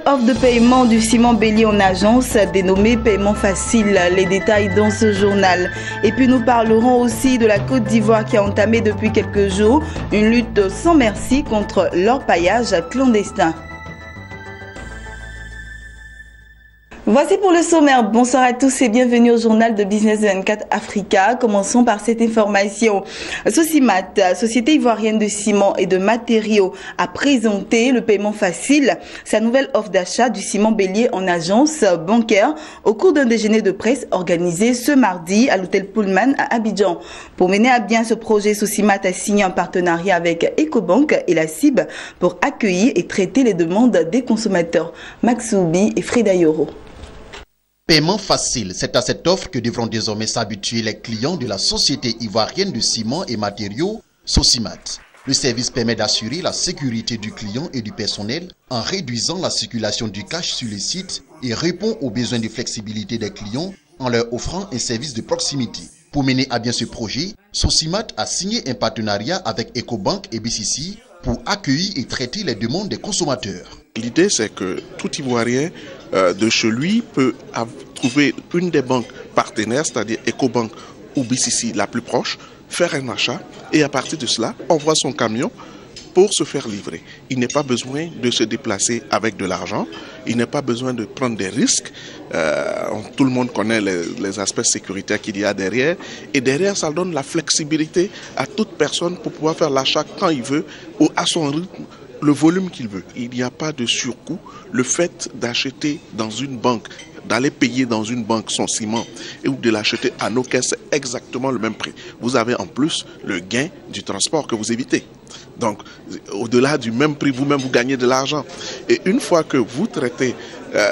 nouvelle offre de paiement du ciment Bélier en agence dénommée Paiement Facile. Les détails dans ce journal. Et puis nous parlerons aussi de la Côte d'Ivoire qui a entamé depuis quelques jours une lutte sans merci contre l'orpaillage clandestin. Voici pour le sommaire. Bonsoir à tous et bienvenue au journal de Business 24 Africa. Commençons par cette information. Sosimat, société ivoirienne de ciment et de matériaux, a présenté le paiement facile, sa nouvelle offre d'achat du ciment Bélier en agence bancaire au cours d'un déjeuner de presse organisé ce mardi à l'hôtel Pullman à Abidjan. Pour mener à bien ce projet, Sosimat a signé un partenariat avec Ecobank et la CIB pour accueillir et traiter les demandes des consommateurs. Maxoubi et Frida Yoro. Paiement facile, c'est à cette offre que devront désormais s'habituer les clients de la société ivoirienne de ciment et matériaux, Sosimat. Le service permet d'assurer la sécurité du client et du personnel en réduisant la circulation du cash sur les sites et répond aux besoins de flexibilité des clients en leur offrant un service de proximité. Pour mener à bien ce projet, Sosimat a signé un partenariat avec Ecobank et BCC pour accueillir et traiter les demandes des consommateurs. L'idée, c'est que tout Ivoirien de chez lui peut trouver une des banques partenaires, c'est-à-dire Ecobank ou BCC la plus proche, faire un achat et à partir de cela, envoie son camion pour se faire livrer. Il n'est pas besoin de se déplacer avec de l'argent, il n'est pas besoin de prendre des risques. Tout le monde connaît les aspects sécuritaires qu'il y a derrière. Et derrière, ça donne la flexibilité à toute personne pour pouvoir faire l'achat quand il veut ou à son rythme, le volume qu'il veut. Il n'y a pas de surcoût. Le fait d'acheter dans une banque, d'aller payer dans une banque son ciment et ou de l'acheter à nos caisses, c'est exactement le même prix. Vous avez en plus le gain du transport que vous évitez. Donc, au-delà du même prix, vous-même, vous gagnez de l'argent. Et une fois que vous traitez,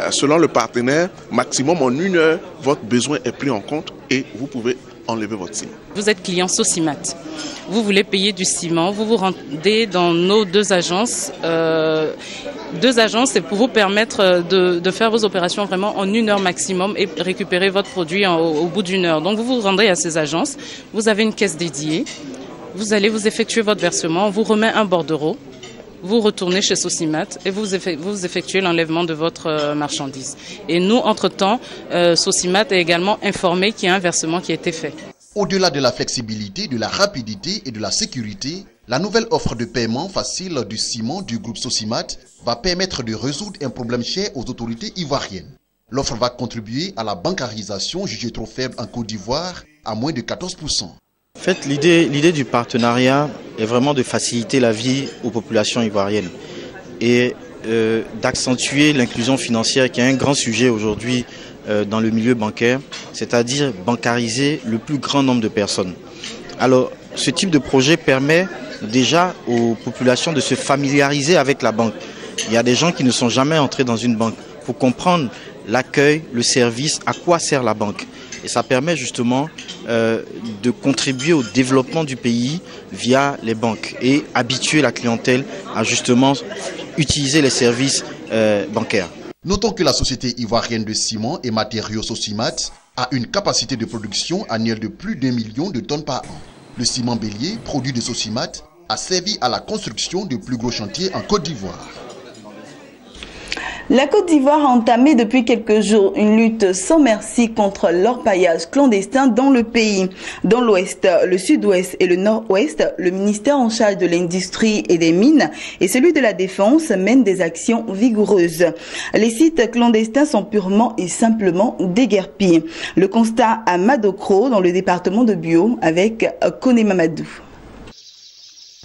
selon le partenaire, maximum en 1 heure, votre besoin est pris en compte et vous pouvez enlever votre ciment. Vous êtes client Sosimat. Vous voulez payer du ciment. Vous vous rendez dans nos deux agences. C'est pour vous permettre de faire vos opérations vraiment en 1 heure maximum et récupérer votre produit au bout d'1 heure. Donc vous vous rendez à ces agences. Vous avez une caisse dédiée. Vous allez vous effectuer votre versement. On vous remet un bordereau. Vous retournez chez Sosimat et vous effectuez l'enlèvement de votre marchandise. Et nous, entre-temps, Sosimat est également informé qu'il y a un versement qui a été fait. Au-delà de la flexibilité, de la rapidité et de la sécurité, la nouvelle offre de paiement facile du ciment du groupe Sosimat va permettre de résoudre un problème cher aux autorités ivoiriennes. L'offre va contribuer à la bancarisation jugée trop faible en Côte d'Ivoire à moins de 14%. En fait, l'idée du partenariat est vraiment de faciliter la vie aux populations ivoiriennes et d'accentuer l'inclusion financière qui est un grand sujet aujourd'hui dans le milieu bancaire, c'est-à-dire bancariser le plus grand nombre de personnes. Alors, ce type de projet permet déjà aux populations de se familiariser avec la banque. Il y a des gens qui ne sont jamais entrés dans une banque pour comprendre l'accueil, le service, à quoi sert la banque. Et ça permet justement de contribuer au développement du pays via les banques et habituer la clientèle à justement utiliser les services bancaires. Notons que la société ivoirienne de ciment et matériaux Sosimat a une capacité de production annuelle de plus d'1 million de tonnes par an. Le ciment Bélier, produit de Sosimat, a servi à la construction de plus gros chantiers en Côte d'Ivoire. La Côte d'Ivoire a entamé depuis quelques jours une lutte sans merci contre l'orpaillage clandestin dans le pays. Dans l'ouest, le sud-ouest et le nord-ouest, le ministère en charge de l'industrie et des mines et celui de la défense mènent des actions vigoureuses. Les sites clandestins sont purement et simplement déguerpis. Le constat à Madokro dans le département de Bio avec Koné Mamadou.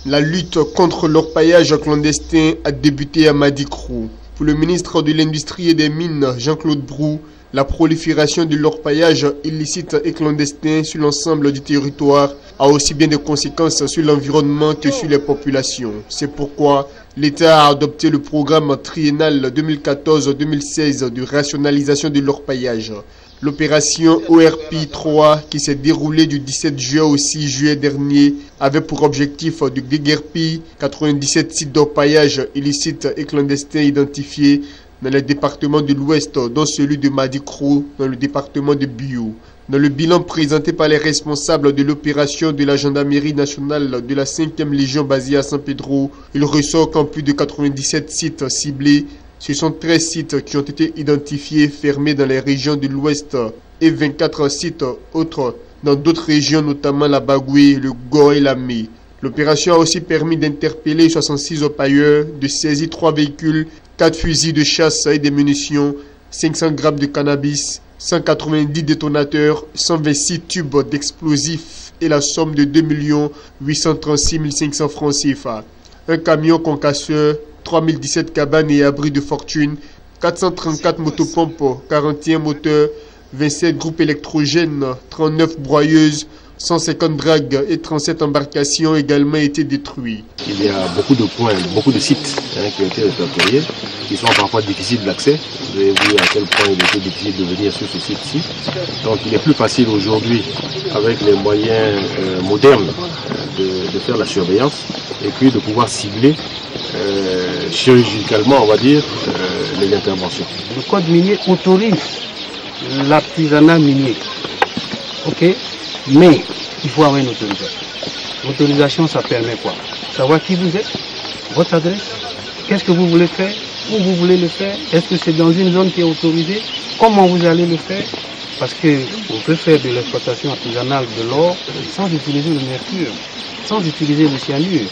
La lutte contre l'orpaillage clandestin a débuté à Madikro. Pour le ministre de l'Industrie et des Mines, Jean-Claude Brou, la prolifération de l'orpaillage illicite et clandestin sur l'ensemble du territoire a aussi bien des conséquences sur l'environnement que sur les populations. C'est pourquoi l'État a adopté le programme triennal 2014-2016 de rationalisation de l'orpaillage. L'opération ORP 3, qui s'est déroulée du 17 juin au 6 juillet dernier, avait pour objectif de déguerpir 97 sites d'orpaillage illicites et clandestins identifiés dans les départements de l'Ouest, dont celui de Madikro, dans le département de Bio. Dans le bilan présenté par les responsables de l'opération de la gendarmerie nationale de la 5e Légion basée à San Pedro, il ressort qu'en plus de 97 sites ciblés, Ce sont 13 sites qui ont été identifiés fermés dans les régions de l'Ouest et 24 sites autres dans d'autres régions, notamment la Bagoué, le Goa et la Mé. L'opération a aussi permis d'interpeller 66 orpailleurs, de saisir 3 véhicules, 4 fusils de chasse et des munitions, 500 grammes de cannabis, 190 détonateurs, 126 tubes d'explosifs et la somme de 2 836 500 francs CFA. Un camion concasseur, 3017 cabanes et abris de fortune, 434 motopompes, 41 moteurs, 27 groupes électrogènes, 39 broyeuses, 150 dragues et 37 embarcations ont également été détruits. Il y a beaucoup de points, beaucoup de sites qui ont été répertoriés, qui sont parfois difficiles d'accès. Vous avez vu à quel point il était difficile de venir sur ce site-ci. Donc il est plus facile aujourd'hui, avec les moyens modernes, de faire la surveillance et puis de pouvoir cibler chirurgicalement, on va dire, les interventions. Le code minier autorise l'artisanat minier. Ok, mais il faut avoir une autorisation. L'autorisation, ça permet quoi? Savoir qui vous êtes, votre adresse, qu'est-ce que vous voulez faire, où vous voulez le faire, est-ce que c'est dans une zone qui est autorisée, comment vous allez le faire, parce qu'on peut faire de l'exploitation artisanale de l'or sans utiliser le mercure, sans utiliser le cyanure.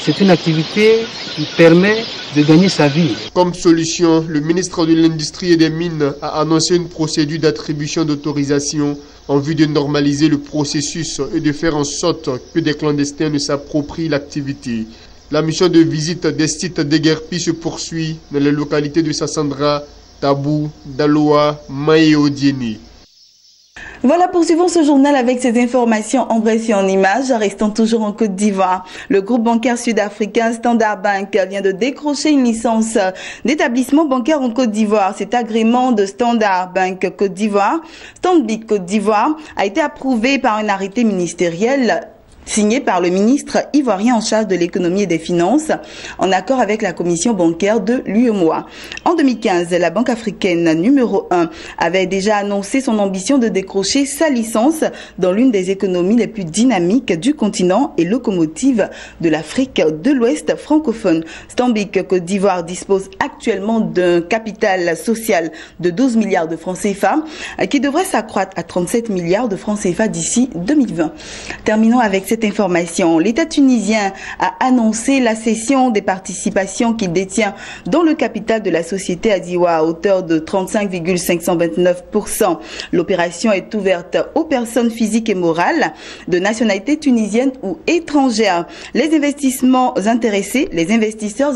C'est une activité qui permet de gagner sa vie. Comme solution, le ministre de l'Industrie et des Mines a annoncé une procédure d'attribution d'autorisation en vue de normaliser le processus et de faire en sorte que des clandestins ne s'approprient l'activité. La mission de visite des sites déguerpis se poursuit dans les localités de Sassandra, Tabou, Daloa, Maé et Odiéné. Voilà, poursuivons ce journal avec ces informations en bref et en images. Restons toujours en Côte d'Ivoire. Le groupe bancaire sud-africain Standard Bank vient de décrocher une licence d'établissement bancaire en Côte d'Ivoire. Cet agrément de Standard Bank Côte d'Ivoire, Stanbic Côte d'Ivoire, a été approuvé par un arrêté ministériel signé par le ministre ivoirien en charge de l'économie et des finances, en accord avec la commission bancaire de l'UEMOA. En 2015, la Banque africaine numéro 1 avait déjà annoncé son ambition de décrocher sa licence dans l'une des économies les plus dynamiques du continent et locomotive de l'Afrique de l'Ouest francophone. Stanbic Côte d'Ivoire dispose actuellement d'un capital social de 12 milliards de francs CFA qui devrait s'accroître à 37 milliards de francs CFA d'ici 2020. Terminons avec cette information. L'État tunisien a annoncé la cession des participations qu'il détient dans le capital de la société Adiwa à hauteur de 35,529%. L'opération est ouverte aux personnes physiques et morales de nationalité tunisienne ou étrangère. Les investisseurs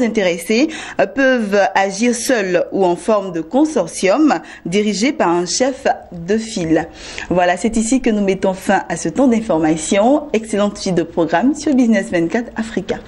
intéressés peuvent agir seuls ou en forme de consortium dirigé par un chef de file. Voilà, c'est ici que nous mettons fin à ce temps d'information. Excellente suite de programme sur Business 24 Africa.